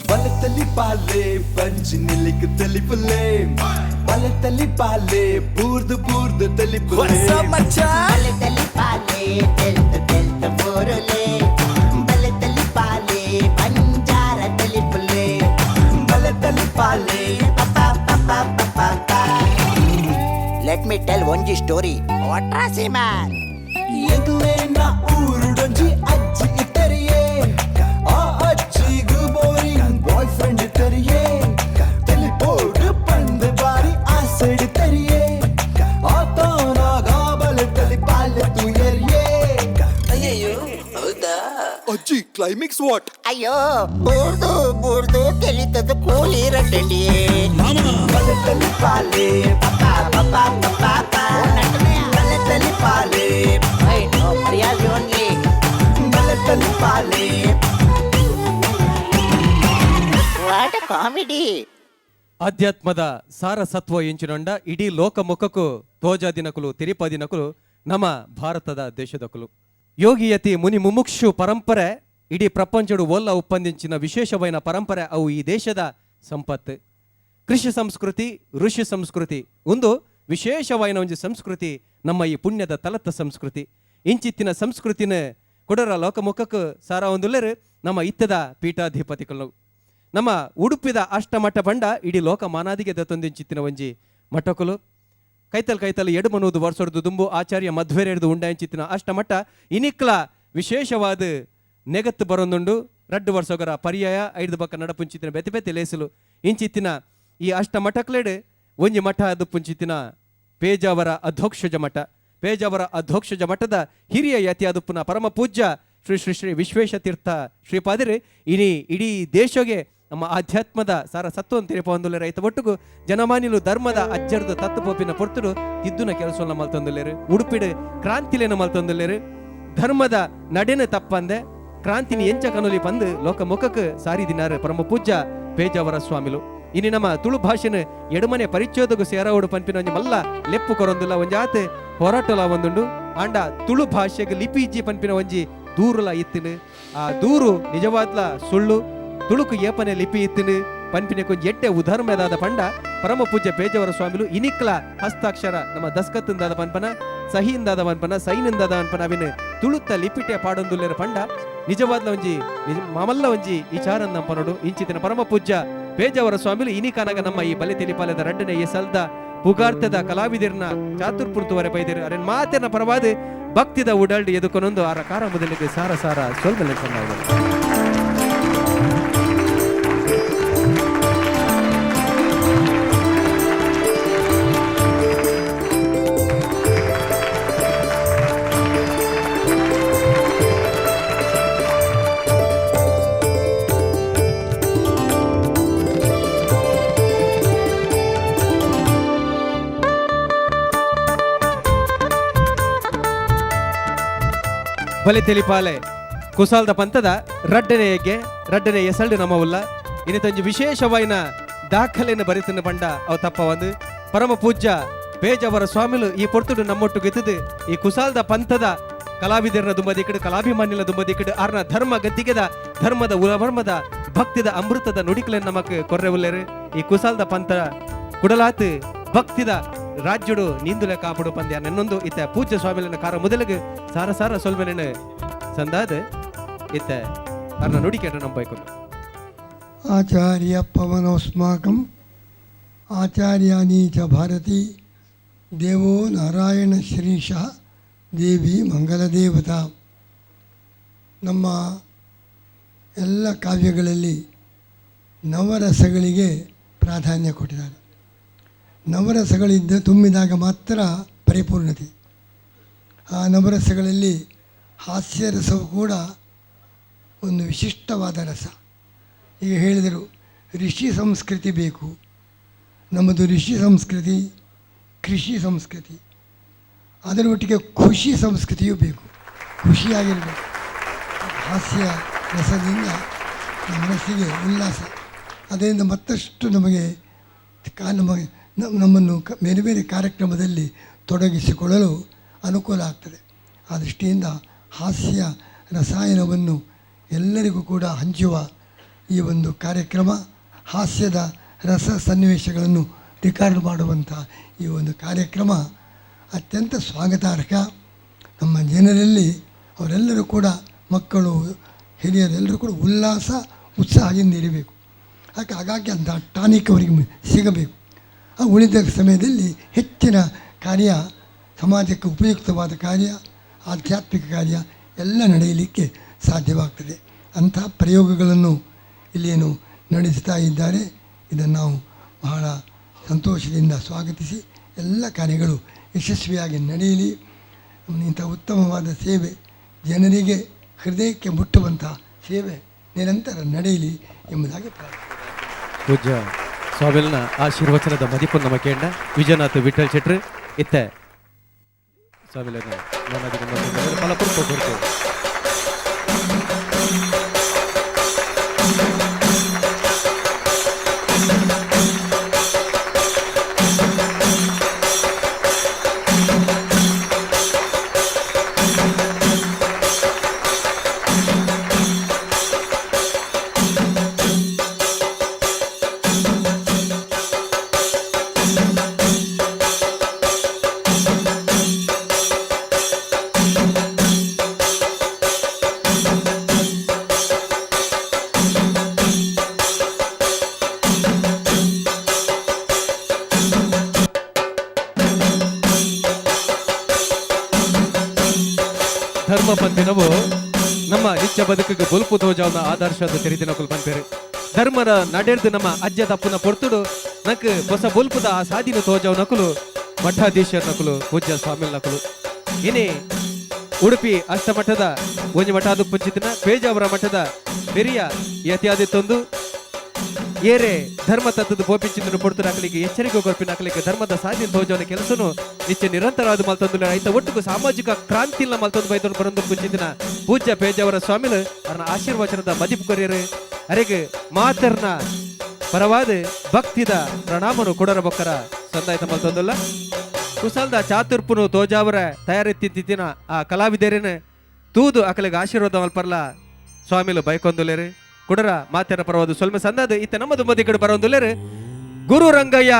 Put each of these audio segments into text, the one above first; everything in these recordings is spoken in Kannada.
ಬಲತಲಿ ಪಾಲೆ ಪಂಚ್ ನಿಲಿಕ್ ತಲಿ ಪುಲೆ ಬಲತಲಿ ಪಾಲೆ ಬೂರ್ದು ಬೂರ್ದು ತಲಿ ಪುಲೆ ಬಲತಲಿ ಪಾಲೆ ತೆಲ್ತ ಬೋರಲೆ ಬಲತಲಿ ಪಾಲೆ ಪಂಜಾರ ತಲಿ ಪುಲೆ ಬಲತಲಿ ಪಾಲೆ ಲೆಟ್ ಮಿ ಟೆಲ್ ಒಂಜಿ ಸ್ಟೋರಿ ಒಟ್ರಾಸಿ ಮ್ಯಾನ್ ಎದುರೇನ ಊರುಡೊಂಜಿ ಅಜ್ಜಿ ಇಟ್ಟರಿಯೇ ಆ ಅಜ್ಜಿಗೂ ಬೋರಿಂಗ್ ಬಾಯ್ ಫ್ರೆಂಡ್ ಇಟ್ಟರಿಯೇ ತಲಿ ಬೋರ್ಡು ಪಂದ್ ಬಾರಿ ಆಸೆಡ್ ತರಿಯೇ ಆತನಾಗ ಬಲತಲಿ ಪಾಲೆ ತುಯರಿಯೇ ಅಯ್ಯಯ್ಯೋ ಹೌದಾ ಅಜ್ಜಿ ಕ್ಲೈಮ್ಯಾಕ್ಸ್ ವಾಟ್ ಅಯ್ಯೋ ಬೂರ್ದು ತೆಲಿತದ ಕೂಲಿ ರಡ್ಡಿಯೇ ಬಲತಲಿ ಪಾಲೆ ಬಲತಲಿ ಪಾಲೆ ಬಲತಲಿ ಪಾಲೆ ವಾಟ್ ಕಾಮಿಡಿ. ಆಧ್ಯಾತ್ಮದ ಸಾರಸತ್ವ ಎಂಚಿನೊಂಡ ಇಡೀ ಲೋಕಮುಖಕ್ಕೂ ತೋಜಾದಿನಕುಲು ತಿರಿಪದಿನಕುಲು ನಮ್ಮ ಭಾರತದ ದೇಶದಕುಲು ಯೋಗಿಯತಿ ಮುನಿ ಮುಮುಕ್ಷು ಪರಂಪರೆ ಇಡೀ ಪ್ರಪಂಚಡು ಒಲ್ಲ ಉಪ್ಪಂದಿಂಚಿನ ವಿಶೇಷವೈನ ಪರಂಪರೆ ಅವು ಈ ದೇಶದ ಸಂಪತ್ತು. ಕೃಷಿ ಸಂಸ್ಕೃತಿ ಋಷಿ ಸಂಸ್ಕೃತಿ ಒಂದು ವಿಶೇಷವೈನ ಒಂಜಿ ಸಂಸ್ಕೃತಿ ನಮ್ಮ ಈ ಪುಣ್ಯದ ತಲತ್ತ ಸಂಸ್ಕೃತಿ. ಇಂಚಿತ್ತಿನ ಸಂಸ್ಕೃತಿನ ಕೊಡರ ಲೋಕಮುಖಕ್ಕೆ ಸಾರ ಒಂದುಲ್ಲರು ನಮ್ಮ ಇತ್ತದ ಪೀಠಾಧಿಪತಿಗಳು ನಮ್ಮ ಉಡುಪಿದ ಅಷ್ಟಮಠ ಬಂಡ ಇಡೀ ಲೋಕ ಮಾನಾದಿಗೆ ದತ್ತೊಂದಿಂಚಿತ್ತಿನ ಒಂಜಿ ಮಠಕುಲು ಕೈತಲ್ ಎಡುಮನುವುದು ವರ್ಷದ್ದು ದುಂಬು ಆಚಾರ್ಯ ಮಧ್ವೇರೆಡ್ದು ಉಂಡಾಂಚಿತ್ತಿನ ಅಷ್ಟಮಠ ಇನಿಕ್ಲ ವಿಶೇಷವಾದ ನೆಗತ್ತು ಬರೊಂದುಂಡು 2 ವರ್ಷಗರ ಪರ್ಯಾಯ 5 ಬಕ್ಕ ನಡಪುಂಚಿತ್ತಿನ ಬೆತೆ ಲೇಸಲು ಇಂಚಿತ್ತಿನ ಈ ಅಷ್ಟಮಠಕ್ಲೆಡ್ ಒಂಜಿ ಮಠ ಅದು ಪುಂಚಿತ್ತಿನ ಪೇಜಾವರ ಅಧೋಕ್ಷಜ ಮಠ. ಪೇಜಾವರ ಅಧೋಕ್ಷಜ ಮಠದ ಹಿರಿಯ ಯತಿ ಅದುಪ್ಪುನ ಪರಮ ಪೂಜ್ಯ ಶ್ರೀ ಶ್ರೀ ಶ್ರೀ ವಿಶ್ವೇಶತೀರ್ಥ ಶ್ರೀಪಾದಿರು ಇಡೀ ದೇಶಗೆ ನಮ್ಮ ಆಧ್ಯಾತ್ಮದ ಸಾರ ಸತ್ವ ಅಂತ ತಿರುಪೊಂದುಲೆ ರೈತ ಒಟ್ಟಿಗೂ ಜನಮಾನಿಲು ಧರ್ಮದ ಅಜ್ಜರ್ದು ತತ್ವಪೋಪಿನ ಪೊರ್ತುಡು ತಿದ್ದುನ ಕೆಲಸವನ್ನು ಮಲ್ತೊಂದುಲ್ಲೇರು ಉಡುಪಿಡು ಕ್ರಾಂತಿಲೇನು ಮಲ್ತೊಂದುಲ್ಲೇರು ಧರ್ಮದ ನಡೆನ ತಪ್ಪಂದೆ ಕ್ರಾಂತಿನಿ ಎಂಚ ಕನುಲಿ ಪಂದು ಲೋಕ ಮುಖಕ್ಕೆ ಸಾರಿದಿನಾರು ಪರಮ ಪೂಜ್ಯ ಪೇಜಾವರ ಸ್ವಾಮಿಲು. ಇನ್ನು ನಮ್ಮ ತುಳು ಭಾಷೆನ ಎಡಮನೆ ಪರಿಚಯದಗೂ ಸೇರವಡು ಪಂಪಿನ ಒಂಜಿ ಮಲ್ಲ ಲೆಪ್ಪು ಕೊರೊಂದುಲ್ಲ ಒಂಜಾತ್ ಹೋರಾಟಲ ಒಂದುಂಡು ಆಂಡ ತುಳು ಭಾಷೆಗೆ ಲಿಪಿ ಇಜ್ಜಿ ಪಂಪಿನ ಒಂಜಿ ದೂರುಲ ಇತ್ತಿನ ಆ ದೂರು ನಿಜವಾದ್ಲ ಸುಳ್ಳು ತುಳುಕು ಏಪನೆ ಲಿಪಿ ಇತ್ತಿನ ಪಂಪಿನ ಕೊಂಚ ಎಟ್ಟೆ ಉಧರ್ಮದಾದ ಪಂಡ ಪರಮ ಪೂಜ್ಯ ಪೇಜಾವರ ಸ್ವಾಮಿಲು ಇನಿಕ್ಲ ಹಸ್ತಾಕ್ಷರ ನಮ್ಮ ದಸ್ಕತ್ತಿಂದಾದ ಪಂಪನ ಸಹಿಯಿಂದಾದ ಪಂಪನ ಸೈನಿಂದಾದ ಪಂಪನ ಅವಿನ ತುಳುತ್ತ ಲಿಪಿಟೆ ಪಾಡೊಂದುಲ್ಲೇರ ಪಂಡ ನಿಜವಾದ್ಲ ಒಂಜಿ ಮಾಮಲ್ಲ ಒಂಜಿ ವಿಚಾರ ನಂಪನೋಡು ಇಂಚಿತಿನ ಪರಮ ಪೂಜ್ಯ ಪೇಜಾವರ ಸ್ವಾಮಿಲು ಇನಿಕಾನಾಗ ನಮ್ಮ ಈ ಬಲೆ ತಿಳಿಪಾಲದ ರಡ್ಡನೆ ಈ ಸಲ್ದ ಪುಗಾರ್ಥದ ಕಲಾವಿದಿರ್ನ ಚಾತುರ್ಪುರ್ತುವರೆ ಬೈದಿರು ಅರೆನ್ ಮಾತೆನ ಪರವಾದ ಭಕ್ತಿದ ಉಡಲ್ಡ್ ಎದುಕೊನೊಂದು ಆರ ಕಾರ ಮೊದಲಿಗೆ ಸಾರ ಸೋಲ್ಮೆಲೆ ಚೆನ್ನಾಗಿದೆ. ಬಲೆ ತೆಲಿಪಾಲೆ ಕುಸಾಲ್ದ ಪಂತದ ರಡ್ಡನೆ ಎಸಲ್ಡು ನಮ್ಮವುಲ್ಲ ಇನ್ನೊಂದು ವಿಶೇಷವಾಯಿನ ದಾಖಲೆಯನ್ನು ಬರಿತನ ಬಂಡ ಅವು ತಪ್ಪ ಒಂದು ಪರಮ ಪೂಜ್ಯ ಪೇಜಾವರ ಸ್ವಾಮಿಲು ಈ ಪೊರ್ತುಡು ನಮ್ಮೊಟ್ಟು ಗೆದ್ದು ಈ ಕುಸಾಲ್ದ ಪಂಥದ ಕಲಾವಿದರನ ದುಂಬದಿ ಕಡೆ ಕಲಾಭಿಮಾನಿಲ ದುಂಬದಿ ಕಡೆ ಆರ್ನ ಧರ್ಮ ಗದ್ದಿಗೆದ ಧರ್ಮದ ಉಲವರ್ಮದ ಭಕ್ತಿದ ಅಮೃತದ ನುಡಿಕಲೆನ್ನು ನಮಕ್ ಕೊರ್ರೆ ಉಲ್ಲೇರು ಈ ಕುಸಾಲ್ದ ಪಂಥ ಕುಡಲಾತ್ ಭಕ್ತಿದ ರಾಜ್ಯಡು ನೀಂದುಲೆ ಕಾಪಡು ಪಂದ್ಯ ನನ್ನೊಂದು ಇತ್ತ ಪೂಜ್ಯ ಸ್ವಾಮಿಲನ ಕಾರ ಮೊದಲಿಗೆ ಸಾರ ಸೊಲ್ಮೆನ ಸಂದಾದ ಇತ್ತ ಅರ್ನ ನುಡಿಕೆಟ ನಂಬೈಕೊಂಡು ಆಚಾರ್ಯ ಪವನೋಸ್ಮಾಕಂ ಆಚಾರ್ಯಾನಿ ಚ ಭಾರತಿ ದೇವೋ ನಾರಾಯಣ ಶ್ರೀಶ ದೇವಿ ಮಂಗಲದೇವತಾ. ನಮ್ಮ ಎಲ್ಲ ಕಾವ್ಯಗಳಲ್ಲಿ ನವರಸಗಳಿಗೆ ಪ್ರಾಧಾನ್ಯ ಕೊಟ್ಟಿದ್ದಾರೆ. ನವರಸಗಳಿಂದ ತುಂಬಿದಾಗ ಮಾತ್ರ ಪರಿಪೂರ್ಣತೆ. ಆ ನವರಸಗಳಲ್ಲಿ ಹಾಸ್ಯರಸವು ಕೂಡ ಒಂದು ವಿಶಿಷ್ಟವಾದ ರಸ. ಈಗ ಹೇಳಿದರು ಋಷಿ ಸಂಸ್ಕೃತಿ ಬೇಕು. ನಮ್ಮದು ಋಷಿ ಸಂಸ್ಕೃತಿ, ಕೃಷಿ ಸಂಸ್ಕೃತಿ, ಅದರ ಒಟ್ಟಿಗೆ ಖುಷಿ ಸಂಸ್ಕೃತಿಯೂ ಬೇಕು. ಖುಷಿಯಾಗಿರಬೇಕು. ಹಾಸ್ಯ ರಸದಿಂದ ನಮ್ಮ ಮನಸ್ಸಿಗೆ ಉಲ್ಲಾಸ, ಅದರಿಂದ ಮತ್ತಷ್ಟು ನಮ್ಮನ್ನು ಬೇರೆ ಬೇರೆ ಕಾರ್ಯಕ್ರಮದಲ್ಲಿ ತೊಡಗಿಸಿಕೊಳ್ಳಲು ಅನುಕೂಲ ಆಗ್ತದೆ. ಆ ದೃಷ್ಟಿಯಿಂದ ಹಾಸ್ಯ ರಸಾಯನವನ್ನು ಎಲ್ಲರಿಗೂ ಕೂಡ ಹಂಚುವ ಈ ಒಂದು ಕಾರ್ಯಕ್ರಮ ಹಾಸ್ಯದ ರಸ ಸನ್ನಿವೇಶಗಳನ್ನು ರೆಕಾರ್ಡ್ ಮಾಡುವಂಥ ಈ ಒಂದು ಕಾರ್ಯಕ್ರಮ ಅತ್ಯಂತ ಸ್ವಾಗತಾರ್ಹ. ನಮ್ಮ ಜನರಲ್ಲಿ ಅವರೆಲ್ಲರೂ ಕೂಡ ಮಕ್ಕಳು ಹಿರಿಯರೆಲ್ಲರೂ ಕೂಡ ಉಲ್ಲಾಸ ಉತ್ಸಾಹದಿಂದ ಇರಬೇಕು. ಹಾಗಾಗಿ ಅಂಥ ಟಾನಿಕ್ ಅವರಿಗೆ ಸಿಗಬೇಕು. ಆ ಉಳಿದ ಸಮಯದಲ್ಲಿ ಹೆಚ್ಚಿನ ಕಾರ್ಯ, ಸಮಾಜಕ್ಕೆ ಉಪಯುಕ್ತವಾದ ಕಾರ್ಯ, ಆಧ್ಯಾತ್ಮಿಕ ಕಾರ್ಯ ಎಲ್ಲ ನಡೆಯಲಿಕ್ಕೆ ಸಾಧ್ಯವಾಗ್ತದೆ. ಅಂಥ ಪ್ರಯೋಗಗಳನ್ನು ಇಲ್ಲೇನು ನಡೆಸ್ತಾ ಇದ್ದಾರೆ. ಇದನ್ನು ನಾವು ಬಹಳ ಸಂತೋಷದಿಂದ ಸ್ವಾಗತಿಸಿ ಎಲ್ಲ ಕಾರ್ಯಗಳು ಯಶಸ್ವಿಯಾಗಿ ನಡೆಯಲಿ. ಇಂಥ ಉತ್ತಮವಾದ ಸೇವೆ, ಜನರಿಗೆ ಹೃದಯಕ್ಕೆ ಮುಟ್ಟುವಂಥ ಸೇವೆ ನಿರಂತರ ನಡೆಯಲಿ ಎಂಬುದಾಗಿ ಪ್ರಾರ್ಥನೆ. ಪೂಜ್ಯ ಸ್ವಾಮಿಲ್ನ ಆಶೀರ್ವಚನದ ಮದಿಪು ನಮ್ಮ ಕೇಂದ್ರ ವಿಜಯನಾಥ್ ವಿಠಲ್ ಶೆಟ್ರು ಇತ್ತೆ ಸ್ವಾಮಿಲ ಫಲಪುರ ಕೊಡ್ತೇವೆ. ಧರ್ಮ ಪಂಥಿನವು ನಮ್ಮ ನಿತ್ಯ ಬದುಕಿಗೆ ಬೊಲ್ಪು ತೋಜಾವನ ಆದರ್ಶದ ತೆರಿದಿನಕುಲು ಪಂಪೇರು. ಧರ್ಮದ ನಡೆದು ನಮ್ಮ ಅಜ್ಜ ತಪ್ಪುನ ಪೊರ್ತುಡು ನಕ್ ಹೊಸ ಬೊಲ್ಪುದ ಆ ಸಾದಿನ ತೋಜಾವ್ ನಕುಲು ಮಠಾಧೀಶರ್ ನಕುಲು ಪೂಜ್ಯ ಸ್ವಾಮಿಲ್ ನಕುಲು ಇನಿ ಉಡುಪಿ ಅಷ್ಟಮಠದ ಒಂಜಿ ಮಠಾದು ಪುಂಚಿತಿನ ಪೇಜಾವರ ಮಠದ ಬೆರಿಯ ಯತಿಯಾದಿತ್ತೊಂದು ಏರೆ ಧರ್ಮ ತತ್ವದ ಪೋಪಿಂಚಿನ ಪೊಡ್ತು ಹಾಕಲಿಕ್ಕೆ ಎಚ್ಚರಿಕೆ ಗೊರ್ಪಿನ ಹಾಕಲಿಕ್ಕೆ ಧರ್ಮದ ಸಾಧನೆ ತೋಜವನ ಕೆಲಸನು ನಿತ್ಯ ನಿರಂತರವಾದ ಮಲ್ತೊಂದು ರೈತ ಒಟ್ಟಿಗೂ ಸಾಮಾಜಿಕ ಕ್ರಾಂತಿನ ಮಲ್ತೊಂದು ಬೈತೊಂದು ಬರಂದು ಪುಂಚಿತಿನ ಪೂಜ್ಯ ಪೇಜಾವರ ಸ್ವಾಮಿಲು ಅವರ ಆಶೀರ್ವಚನದ ಮದಿಪು ಕೊರಿಯರು ಅರೆಗೆ ಮಾತರ್ನ ಪರವಾದ ಭಕ್ತಿದ ಪ್ರಣಾಮನು ಕೊಡರ ಬೊಕ್ಕರ ಸಂದಾಯ್ತ ಮಲ್ತೊಂದಲ್ಲ ಕುಸಲ್ದ ಚಾತುರ್ಪುನು ತೋಜಾವರ ತಯಾರೆತ್ತಿತ್ತಿನ ಆ ಕಲಾವಿದರೇನ ತೂದು ಅಕಲಿಗೆ ಆಶೀರ್ವಾದ ಮಲ್ಪರ್ಲ ಸ್ವಾಮಿಲು ಬೈಕೊಂದುಲೇರು ಕುಡರ ಮಾತೆರ ಪರವಾದ ಸ್ವಲ್ಪ ಸಂದಾದ ಇತ್ತ ನಮ್ಮದು ಮದಿಕಡೆ ಬರೋಂದುಲೇರು ಗುರು ರಂಗಯ್ಯ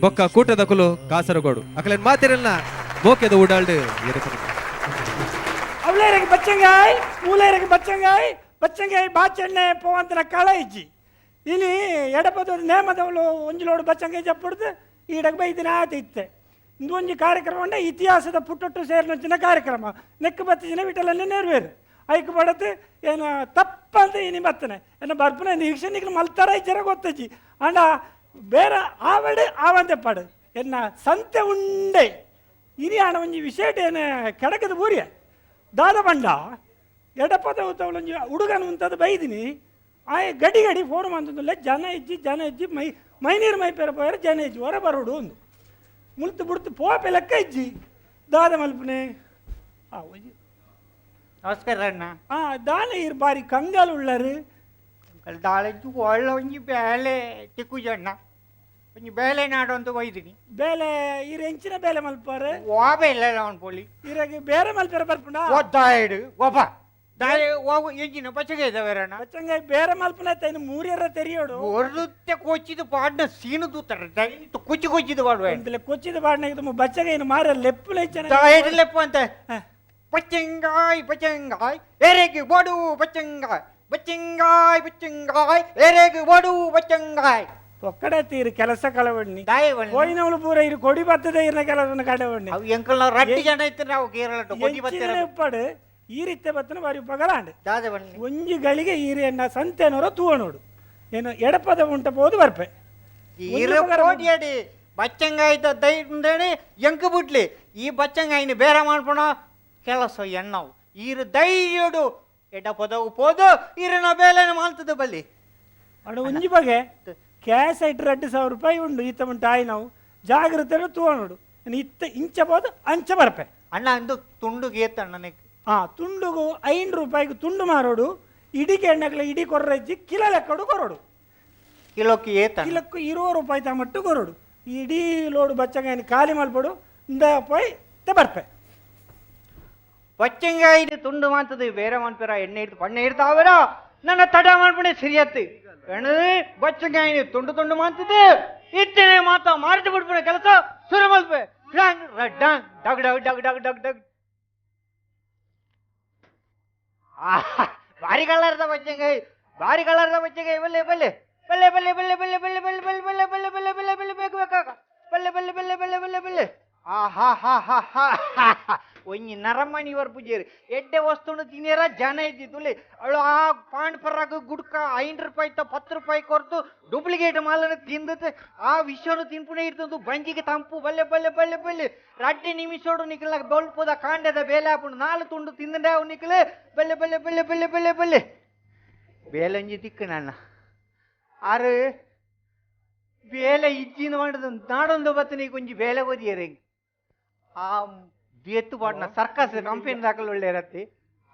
ಬೊಕ್ಕ ಕೂಟದ ಕುಲು ಕಾಸರಗೋಡು ಅಕಲೇನ್ ಮಾತೆರನ್ನ ಮೋಕೆದ ಉಡಾಳ್ಡು ಅವಳೇರಿಗೆ ಬಚ್ಚಂಗಾಯ್ ಮೂಲೇರಿಗೆ ಬಚ್ಚಂಗಾಯ್ ಬಾಚಣ್ಣೆ ಪೋವಂತನ ಕಳ ಇಜ್ಜಿ ಇನಿ ಎಡಪದ ನೇಮದವಳು ಒಂಜಿಲೋಡು ಬಚ್ಚಂಗಾಯ್ ಜಪ್ಪುಡ್ದು ಈಡಗೆ ಬೈದಿನ ಆತ ಇತ್ತೆ ಇಂದು ಒಂಜಿ ಕಾರ್ಯಕ್ರಮ ಉಂಡ ಇತಿಹಾಸದ ಪುಟ್ಟೊಟ್ಟು ಸೇರಿನೊಂಚಿನ ಕಾರ್ಯಕ್ರಮ ನೆಕ್ಕು ಬತ್ತಿನ ವಿಟಲನ್ನೇ ನೆರವೇರು ಐಕ್ ಬಡತ್ ಏನು ತಪ್ಪಂತ ಇನಿ ಬತ್ತನೆ ಎನ್ನ ಬರ್ಪನ ನಿರೀಕ್ಷೆ ನಿಗ್ಲು ಮಲ್ತಾರ ಇಜ್ಜರ ಗೊತ್ತಜ್ಜಿ ಅಂಡ ಬೇರೆ ಆವಡೆ ಆವಂತೆ ಪಡು ಎನ್ನ ಸಂತೆ ಉಂಡೆ ಇನಿ ಆಣ ಒಂಜಿ ವಿಷಯ ಏನು ಕೆಡಕದ ಬೂರಿಯ ದಾದ ಬಂಡ ಎಡಪದ ಉತ್ತವಳೊಂಜಿ ಹುಡುಗನ ಉಂತದ್ದು ಬೈದಿನಿ ಆಯ ಗಡಿ ಗಡಿ ಫೋನ್ ಮಂತಂದುಲ್ಲ ಜನ ಇಜ್ಜಿ ಮೈ ನೀರು ಮೈ ಪೇರ ಪೋಯರ ಜನ ಇಜ್ಜಿ ಹೊರ ಬರೋಡು ಒಂದು ಮುಳ್ತು ಬಿಡ್ತು ಪೋಪೆ ಲೆಕ್ಕ ಇಜ್ಜಿ ದಾದ ಮಲ್ಪನೆ ನಮಸ್ಕಾರ ಅಣ್ಣ. ದಾನ ಇರ್ ಬಾರಿ ಕಂಗಾಲು ಉಳ್ಳರು ದಾಳಜ್ಜು ಒಳ್ಳೆ ಒಂಜಿ ಬೇಲೆ ತಿಕ್ಕುಜಣ್ಣ ಒಂಜಿ ಬೇಲೆ ನಾಡು ಅಂತ ಒಯ್ದಿನಿ ಬೇಲೆ ಇರ ಎಂಚಿನ ಬೇಲೆ ಮಲ್ಪಾರೆ ಓ ಬೇಲೆ ಅವನ್ ಪೋಲಿ ಇರಾಗಿ ಬೇರೆ ಮಲ್ಪೇರ ಬರ್ಪುಂಡ ಒದ್ದಾಯ್ಡು ಒಬ್ಬ ದಾಳಿ ಹೋಗು ಎಂಜಿನ ಪಚ್ಚಗೆ ಇದ್ದಾವೇರಣ್ಣ ಬಚ್ಚಂಗ ಬೇರೆ ಮಲ್ಪನ ಇನ್ನು ಮೂರಿಯರ ತೆರಿಯೋಡು ಒರ್ರುತ್ತೆ ಕೊಚ್ಚಿದ ಪಾಡ್ನ ಸೀನು ತೂತಾರೆ ದಯವಿಟ್ಟು ಕೊಚ್ಚಿದ ಪಾಡುವೆ ಇಂತಲೆ ಕೊಚ್ಚಿದ ಬಾಡ್ನ ಇದು ಬಚ್ಚಗ ಇನ್ನು ಮಾರ ಲೆಪ್ಪುಲ ಲೆಪ್ಪು ಅಂತ ಪಚ್ಚಂಗಾಯ್ ಎರೆಗೆ ಬೋಡು ಬಚ್ಚಂಗಾಯ್ ಎರೆಗೆ ಬೋಡು ಬಚ್ಚಂಗಾಯ್ ಒಕ್ಕಡೆ ತೀರು ಕೆಲಸ ಕಳವಣ್ಣಿ ದಾಯವಣ್ಣಿ ಹೋಯ್ನವಳು ಪೂರ ಇರು ಕೊಡಿ ಬರ್ತದೆ ಇರ್ನ ಕೆಲವನ್ನ ಕಡವಣ್ಣಿ ಅವು ಎಂಕಲ್ ನಾವು ರಟ್ಟಿ ಜನ ಇತ್ತು ನಾವು ಕೇರಳ ಕೊಡಿ ಬರ್ತಾರೆ ಉಪ್ಪಾಡು ಈ ರೀತಿ ಬತ್ತನ ಬಾರಿ ಉಪಗಲಾಂಡ್ ದಾದವಣ್ಣಿ ಒಂಜಿ ಗಳಿಗೆ ಈರಿಯನ್ನ ಸಂತೆನವರ ತೂವನೋಡು ಏನು ಎಡಪದ ಉಂಟ ಬೋದು ಬರ್ಪೆ ಕೋಡಿಯಡಿ ಬಚ್ಚಂಗಾಯ್ತ ದೈಂದೇಳಿ ಎಂಕ ಬಿಡ್ಲಿ ಈ ಬಚ್ಚಂಗಾಯಿನ ಬೇರೆ ಮಾಡ್ಕೊಣ ಕೆಲಸ ಎಣ್ಣವು ಈರು ದೈಯಡು ಎಡಪದವು ಪೋದು ಈರಿನ ಬೇಲೆನ ಮಾಡ್ತದ ಬಲ್ಲಿ ಅಡು ಒಂಜಿ ಬಗೆ ಕ್ಯಾಶ್ ಐಟ್ 2,000 ರೂಪಾಯಿ ಉಂಡು ಈತ ಉಂಟು ಆಯ್ ನಾವು ಜಾಗ್ರತೆ ತೂವನೋಡು ಇತ್ತ ಇಂಚ ಬೋದು ಅಂಚ ಬರ್ಪೆ ಅಣ್ಣ ಅಂದು ತುಂಡು ಗೇತಣ್ಣನಿಗೆ ತುಂಡುಗು 5 ರೂಪಾಯಿಗೆ ತುಂಡು ಮಾರೋಡು ಇಡಿಗೆ ಎಣ್ಣೆಗಳ ಇಡಿ ಕೊರ್ರಜ್ಜಿ ಕಿಲೋ ಲೆಕ್ಕಡು ಕೊರೋಡು ಕಿಲೋಕ್ಕೆ ಏತ ಕಿಲೋಕ್ಕೂ 20 ರೂಪಾಯಿ ತಮಟ್ಟು ಕೊರೋಡು ಇಡೀ ಲೋಡು ಬಚ್ಚಂಗಾಯಿನ ಖಾಲಿ ಮಾಡ್ಬೋಡು ಇಂದ ಪೋಯ್ ಬರ್ಪೆ ಬಚ್ಚಂಗಾಯಿನ ತುಂಡು ಮಾಡ್ತದೆ ಬೇರೆ ಮಾಡ್ತಾರ ಎಣ್ಣೆ ಇಡ್ತು ಪಣ್ಣೆ ಇಡ್ತಾವರ ನನ್ನ ತಡ ಮಾಡ್ಬಿಡೆ ಸರಿಯತ್ತು ಬಚ್ಚಂಗಾಯಿನಿ ತುಂಡು ತುಂಡು ಮಾಡ್ತಿದ್ದೆ ಇತ್ತೇನೆ ಮಾತಾ ಮಾಡಿಟ್ಟು ಬಿಟ್ಬಿಡ ಕೆಲಸ ಶುರು ಮಲ್ಪೆ ಡಗ್ ಡಗ್ ಡಗ್ ಡಗ್ ಡಗ್ ಡಗ್ ಭಾರಿ ಕಲರ್ದ ಬಚ್ಚಂಗಾಯಿ ಭಾರಿ ಕಲರ್ದ ಬಚ್ಚಂಗಾಯಿ ಬಲ್ಲೆ ಬಲ್ಲೆ ಬಲ್ಲೆ ಬಲ್ಲೆ ಬಲ್ಲೆ ಬಲ್ಲೆ ಬಲ್ಲೆ ಬಲ್ಲೆ ಬಲ್ಲೆ ಬಲ್ಲೆ ಬಲ್ಲೆ ಬಲ್ಲೆ ಬಲ್ಲೆ ಬಲ್ಲೆ ಬೇಕು ಬೇಕಾಗ ಬಲ್ಲೆ ಬಲ್ಲೆ ಬಲ್ಲೆ ಬಲ್ಲೆ ಬಲ್ಲೆ ಬಲ್ಲೆ ಒಂಜಿ ನರಮಣಿ ವರ್ ಪೂಜೇರಿ ಎಡ್ಡೆ ವಸ್ತುನು ತಿನ್ನೇರ ಜನ ಇದ್ದಿದ್ದುಲಿ ಅವಳು ಆ ಪಾಂಡ್ ಪರ್ರಾಗ ಗುಡ್ಕ 5 ರೂಪಾಯಿ 10 ರೂಪಾಯಿ ಕೊರ್ತು ಡೂಪ್ಲಿಕೇಟ್ ಮಾಲನ್ನು ತಿಂದತೆ ಆ ವಿಷನು ತಿನ್ಪುಣೆ ಇರ್ತಂದು ಬಂಜಿಗೆ ತಂಪು ಬಲ್ಲೆ ಬಲ್ಲೆ ಬಲ್ಲೆ ಬಲ್ಲೆ ರಡ್ಡೆ ನಿಮಿಷೋಡು ನಿಖಲ ಬೊಲ್ಪುದ ಕಾಂಡದ ಬೇಲೆ ಹಾಪುಂಡು 4 ತುಂಡು ತಿಂದಂಡೆ ಅವು ನಿಖಲೆ ಬಲ್ಲೆ ಬಲ್ಲೆ ಬಲ್ಲೆ ಬಲ್ಲೆ ಬಲ್ಲೆ ಬಲ್ಲೆ ಬೇಲಂಜಿ ತಿಕ್ಕು ನನ್ನ ಆರು ಬೇಲೆ ಇಜ್ಜಿನ ಮಾಡಿದ ನಾಡೊಂದು ಬತ್ತನಿ ಕೊಂಚಿ ಬೇಲೆ ಓದಿಯರೆ ಆ ಎತ್ತು ಪಾಟ್ನ ಸರ್ಕಸ್ ಕಂಪನಿ ದಾಖಲೆ ಒಳ್ಳೆ ಇರತ್ತೆ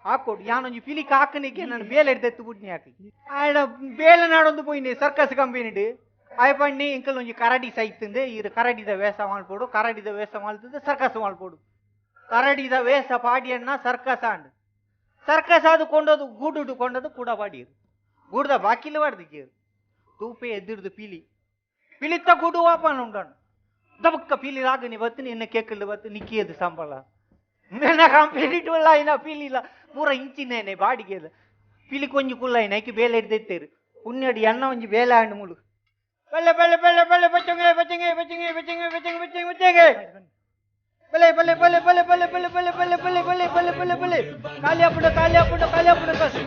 ಹಾಕೊಡು ಯಾನೊಂಜಿ ಫಿಲಿಕ್ ಹಾಕನಿಗೆ ನಾನು ಬೇಲೆ ಎಡ್ದೆತ್ತು ಬುಡ್ನಿ ಹಾಕಿ ಆಡ ಬೇಲೆ ನಾಡೊಂದು ಪೋಯಿನಿ ಸರ್ಕಸ್ ಕಂಪನಿ ಆಯ್ಪಣ್ಣಿ ಇಂಕಲ್ ಒಂಜಿ ಕರಡಿ ಸೈತಂದೆ ಇರು ಕರಡಿದ ವೇಷ ಮಾಡ್ಬೋಡು ಕರಡಿದ ವೇಷ ಮಾಡ್ತಿದ್ದೆ ಸರ್ಕಸ್ ಮಾಡ್ಬೋಡು ಕರಡಿದ ವೇಷ ಪಾಡಿಯನ್ನ ಸರ್ಕಸ್ ಆಂಡ್ ಸರ್ಕಸ್ ಅದು ಕೊಂಡೋದು ಗೂಡು ಕೊಂಡದು ಕೂಡ ಪಾಡಿಯರು ಗೂಡ್ದ ಬಾಕಿಲು ಮಾಡ್ದಿಕ್ಕೇರು ತೂಪೆ ಎದ್ದಿರ್ದು ಪಿಲಿತ್ತ ಗೂಡು ವಾಪನ್ ಉಂಟಾನು ದಬಕ್ಕ ಪೀಲಿ ರಾಗನಿ ಬತ್ತು ನಿನ್ನ ಕೇಕಲ್ಲು ಬತ್ತು ನಿಕ್ಕಿಯದು ಸಂಬಳ ನನ್ನ ಕಂಪ್ಲೀಟ್ ಇಲ್ಲ ಇನ್ನ ಪೀಲಿಲ್ಲ ಪೂರ ಇಂಚಿನೇನೆ ಬಾಡಿಗೆ ಪೀಲಿ ಕೊಂಜಿ ಕುಲ್ಲ ಐಕಿ ಬೇಲೆ ಹಿಡ್ದೆತ್ತೇರು ಪುಣ್ಯಡಿ ಅನ್ನ ಒಂಜಿ ಬೇಲೆ ಹಣ್ಣು ಮುಳು ಬಲ್ಲೆ ಬಲ್ಲೆ ಬಲ್ಲೆ ಬಲ್ಲೆ ಬಚ್ಚಂಗೆ ಬಚ್ಚಂಗೆ ಬಚ್ಚಂಗೆ ಬಚ್ಚಂಗೆ ಬಚ್ಚಂಗೆ ಬಚ್ಚಂಗೆ ಬಚ್ಚಂಗೆ ಬಲ್ಲೆ ಬಲ್ಲೆ ಬಲ್ಲೆ ಬಲ್ಲೆ ಬಲ್ಲೆ ಬಲ್ಲೆ ಬಲ್ಲೆ ಬಲ್ಲೆ ಬಲ್ಲೆ ಬಲ್ಲೆ ಬಲ್ಲೆ ಬಲ್ಲೆ ಬಲ್ಲೆ ಖಾಲಿ ಹಾಪುಡ ಖಾಲಿ ಹಾಪುಡ ಖಾಲಿ ಹಾಪುಡ ಕಸ್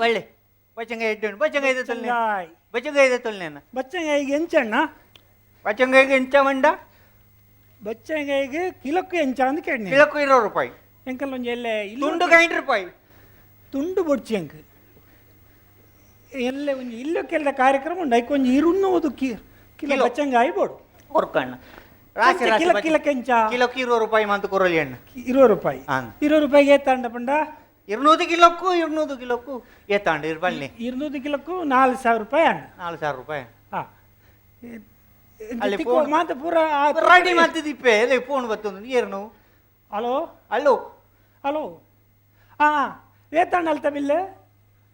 ಒಳ್ಳೆ ಬಚ್ಚಂಗಾಯಿ ಇಟ್ಟು ಬಚ್ಚಂಗಾಯಿ ತೊಲ್ನೆ ಬಚ್ಚಂಗಾಯಿ ತೊಲ್ನೇನ ಬಚ್ಚಂಗಾಯಿಗೆ ಎಂಚಣ್ಣ ಬಚ್ಚಂಗಾಯಿಗೆ ಎಂಚ ಮಂಡ ಬಚ್ಚಂಗಾಯಿಗೆ ಕಿಲೋಕ್ಕೆ ಎಂಚ ಅಂತ ಕೇಳಿ ಕಿಲೋಕ್ಕೂ 20 ರೂಪಾಯಿ ಎಂಕಲ್ ಒಂಜಿ ಎಲ್ಲೆ ತುಂಡು 5 ರೂಪಾಯಿ ತುಂಡು ಬೊಡ್ಚಿ ಅಂಕ್ ಎಲ್ಲೆ ಒಂಜಿ ಇಲ್ಲಕ್ಕೆಲ್ಲ ಕಾರ್ಯಕ್ರಮ ಉಂಡು ಐಕ್ ಒಂಜಿ 200 ಕಿಲೋ ಬಚ್ಚಂಗಾಯಿ ಬೋಡು ಹೊರ್ಕಣ್ಣ ರಾಶಿ ರಾಶಿ ಕಿಲೋ ಕಿಲಕ್ಕೆ ಎಂಚ ಕಿಲೋಕ್ಕೆ 20 ರೂಪಾಯಿ ಮಂತ್ ಕೊರಲಿ ಅಣ್ಣ 20 ರೂಪಾಯಿ 20 ರೂಪಾಯಿಗೆ ಏತಾಂಡ ಪಂಡ 200 ಕಿಲೋಕ್ಕೂ ಏತಾಂಡ ಇರ್ಬಲ್ಲಿ 200 ಕಿಲೋಕ್ಕೂ 4000 ರೂಪಾಯಿ ಅಣ್ಣ 4000 ರೂಪಾಯಿ ಹಾ ಅಲ್ಲಿ ಮಾತ ಪೂರ ರೆಡಿ ಮಾಡ್ತಿದ್ದಿಪ್ಪೆ ಅದೇ ಫೋನ್ ಬರ್ತೊಂದು ಏರ್ನು ಹಲೋ ಅಲ್ಲೋ ಹಲೋ ಹಾ ಏತಾಂಡ ಅಲ್ತ ಬಿಲ್ಲೆ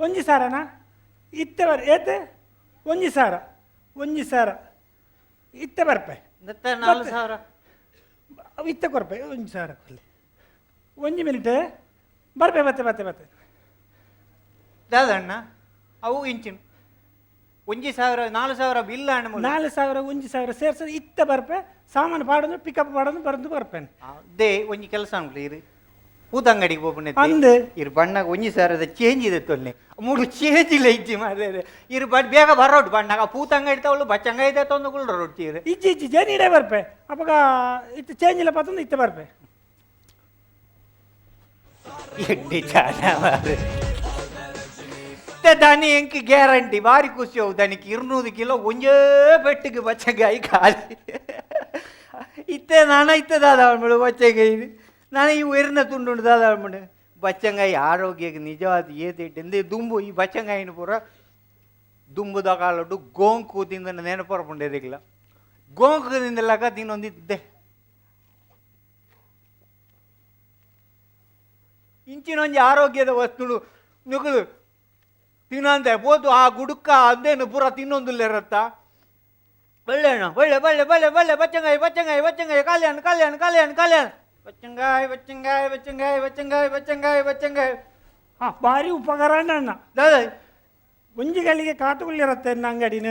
ಒಂಜಿ ಸಾರನಾ ಇತ್ತೆ ಬರ್ ಏತೆ ಒಂಜಿ ಸಾರ ಇತ್ತೆ ಬರ್ಪೆ 4000 ಇತ್ತೆ ಕೊರ್ಪೆ ಒಂಜಿ ಸಾರ ಒಂಜಿ ಮಿನಿಟ್ ಬರ್ಪೆ ಬತ್ತೆ ದಾದಣ್ಣ ಅವು ಇಂಚಿನ 4000 ಬಿಲ್ ಅಣ್ಣ 4000 1000 ಸೇರ್ಸೋದು ಇತ್ತ ಬರ್ಪೆ ಸಾಮಾನು ಪಾಡೋದು ಪಿಕಪ್ ಮಾಡೋದು ಬರೋದು ಬರ್ಪೇನೆ ಅದೇ ಒಂಜಿ ಕೆಲಸ ಅನ್ಲಿ ಇರು ಪೂತಂಗಡಿಗೆ ಹೋಗ್ಬಣ್ಣೆ ಅಂದೆ ಇರು ಬಣ್ಣಗೆ 1000 ಚೇಂಜ್ ಇದೆ ತೊಲ್ಲೆ 3 ಚೇಂಜ್ ಇಲ್ಲ ಇಜ್ಜಿ ಮಾರ್ರೆ ಇರು ಬೇಗ ಬರೋಡು ಬಣ್ಣಗ ಪೂತಂಗಡಿ ತಗೊಳ್ಳು ಬಚ್ಚಂಗ ಇದೆ ತೊಂದುಕೊಳ್ಳು ರೊಟ್ಟಿ ಇರು ಇಜ್ಜಿ ಜೇನಿಡೆ ಬರ್ಪೆ ಅಪ್ಪಗ ಇತ್ತು ಚೇಂಜ್ ಇಲ್ಲ ಪತ್ತೊಂದು ಇತ್ತೆ ಬರ್ಪೆ ಎಡ್ಡಿ ಜಾನ ಮಾರ್ರೆ ದಾನಿ ಎಂಕಿ ಗ್ಯಾರಂಟಿ ಭಾರಿ ಖುಷಿ ಅವು ದನಿക്ക് 200 ಕಿಲೋ ಒಂಜೇ ಬೆಟ್ಟಿಗೆ ಬಚ್ಚಂಗಾಯಿ ಖಾಲಿ ಇತ್ತೆ ಇತ್ತೆ ದಾದಾಳ್ಮಡು ಬಚ್ಚಂಗಾಯಿ ನಾನು ಈ ಉಯರ್ನ ತುಂಡು ದಾದಾಳ್ಮಡು ಬಚ್ಚಂಗಾಯಿ ಆರೋಗ್ಯಕ್ಕೆ ನಿಜವಾದ ಏತಿಟ್ಟೆ ದುಂಬು ಈ ಬಚ್ಚಂಗಾಯಿನ ಪೂರ ದುಂಬುದ ಕಾಲೊಟ್ಟು ಗೋಂಕು ತಿಂದ ನೆನಪರ್ಪುಂಡೇದಿಲ್ಲ ಗೋಂಕದಿಂದಲಾಗ ತಿನ್ನೊಂದಿದ್ದೆ ಇಂಚಿನೊಂಜಿ ಆರೋಗ್ಯದ ವಸ್ತುಳು ನುಗ್ಗಲು ತಿನ್ನಂದೆ ಬೋದು ಆ ಗುಡುಕ ಅಂದೇನು ಪೂರ ತಿನ್ನೊಂದಿಲ್ಲರತ್ತ ಒಳ್ಳೆಣ್ಣ ಒಳ್ಳೆ ಬಚ್ಚಂಗಾಯಿ ಕಲ್ಯಾಣ ಹಾ ಭಾರಿ ಉಪಕಾರ ಅಣ್ಣ ದಾದ ಒಂಜಿಗಳಿಗೆ ಕಾತುಗಳಿರತ್ತೆ ಅಂಗಡಿನ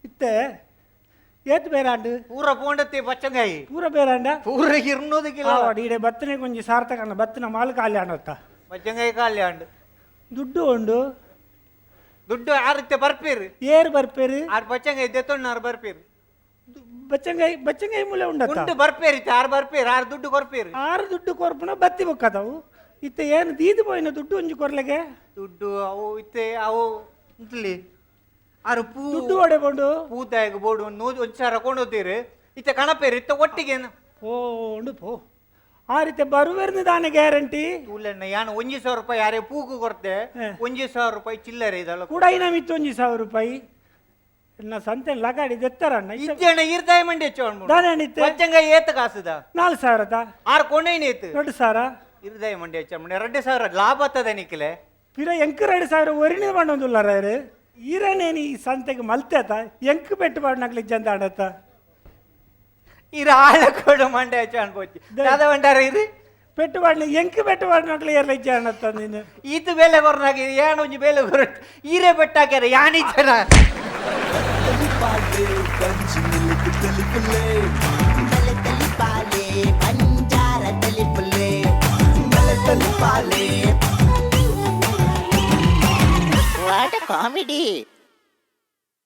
ಇತ್ತೆ ಏತ್ ಬೇರಾಂಡು ಪೂರ ಪೋಂಡತ್ತೆ ಬಚ್ಚಂಗಾಯಿ ಪೂರ ಬೇರಾಂಡ ಪೂರ 200 ಕಿಲೋ ಈಡೆ ಬತ್ತನೆ ಕೊಂಚ ಸಾರ್ಥಕ ಬತ್ತಿನ ಮಾಲು ಖಾಲಿ ಆಣತ್ತ ಬಚ್ಚಂಗಾಯಿ ಕಲ್ಯಾಣ ದುಡ್ಡು ಉಂಡು ದುಡ್ಡು ಆರುತ್ತೆ ಬರ್ಪೇರು ಏರ್ ಬರ್ಪೇರು ಆರು ಬಚ್ಚಂಗಾಯಿ ದೆತ್ತೊಣ್ಣಾರು ಬರ್ಪೇರು ಬಚ್ಚಂಗಾಯಿ ಮೂಲೆ ಉಂಡತ್ತ ದುಡ್ಡು ಬರ್ಪೇರಿತ್ತು ಆರು ಬರ್ಪೇರು ಆರು ದುಡ್ಡು ಕೊರ್ಪೇರು 6 ದುಡ್ಡು ಕೊರ್ಪುನ ಬತ್ತಿ ಬೊಕ್ಕದವು ಇತ್ತೆ ಏನು ದೀದು ಪೋಯಿನ ದುಡ್ಡು ಒಂಜಿ ಕೊರ್ಲೆಗೆ ದುಡ್ಡು ಅವು ಇತ್ತೆ ಅವು ಇಂತಲಿ ಆರು ದುಡ್ಡು ಒಡೆ ಕೊಂಡು ಪೂತಾಯಿಗೆ ಬೋಡು 1,000 ಕೊಂಡೋತೀರಿ ಇತ್ತೆ ಕಣಪೇರು ಇತ್ತ ಒಟ್ಟಿಗೆ ಪೋಂಡು ಪೋ ಆ ರೀತಿ ಬರುವೆರ್ನು ದಾನೆ ಗ್ಯಾರಂಟಿ ತೂಲೆಣ್ಣ ಯಾನು 1,000 ರೂಪಾಯಿ ಯಾರೇ ಪೂಕು ಕೊಡ್ತೆ 1,000 ರೂಪಾಯಿ ಚಿಲ್ಲರೆ ಇದಲ್ಲ ಕೂಡ ಇನ್ನ ಮಿತ್ತು 1,000 ರೂಪಾಯಿ ಇನ್ನ ಸಂತೆ ಲಗಾಡಿ ದೆತ್ತರಣ್ಣ ಇಜ್ಜಣ್ಣ ಇರ್ದಾಯ ಮಂಡಿ ಹೆಚ್ಚು ದಾನೆ ನಿತ್ತೆ ಬಚ್ಚಂಗಾಯಿ ಏತ ಕಾಸುದ 4,000 ಆರು ಕೊಂಡೈನ್ ಏತು 2,000 ಇರ್ದಾಯ ಮಂಡಿ ಹೆಚ್ಚು 2,000 ಲಾಭ ಆಗ್ತದ ನಿಕ್ಲೆ ಪಿರ ಎಂಕ್ 2,000 ಒರಿನ ಬಂಡೊಂದುಲ್ಲಾರ ಈರನೇನು ಈ ಸಂತೆಗೆ ಮಲ್ತೇತ ಎಂಕ್ ಬೆಟ್ಟು ಬಾಡ್ನಾಗ್ಲಿ ಜಂದ ಆಡತ್ತ ಇರ ಆಳ ಕೊಡು ಮಂಡೆ ಹೆಚ್ಚು ಅನ್ಬೋಚಿ ದಾದ ಬಂಡಾರ ಇರಿ పెట్టుబడిని ఎంకి పెట్టుబడినట్లు ఎర్లిచ్చానత్త నేను ಈತ ಬೇಲೆ ಕೊರ್ನಾಗ ಯಾಣ ಒಂಜಿ ಬೇಲೆ ಕೊರ ಈರೆ ಬೆಟ್ಟಾಕ್ಯಾರ ಯಾನಿಚ್ಚನ తల్లిపాలే పంచి నిలికి తెలుపులే తల్లిపాలే పంజార తెలుపులే తల్లిపాలే వాట్ కామెడీ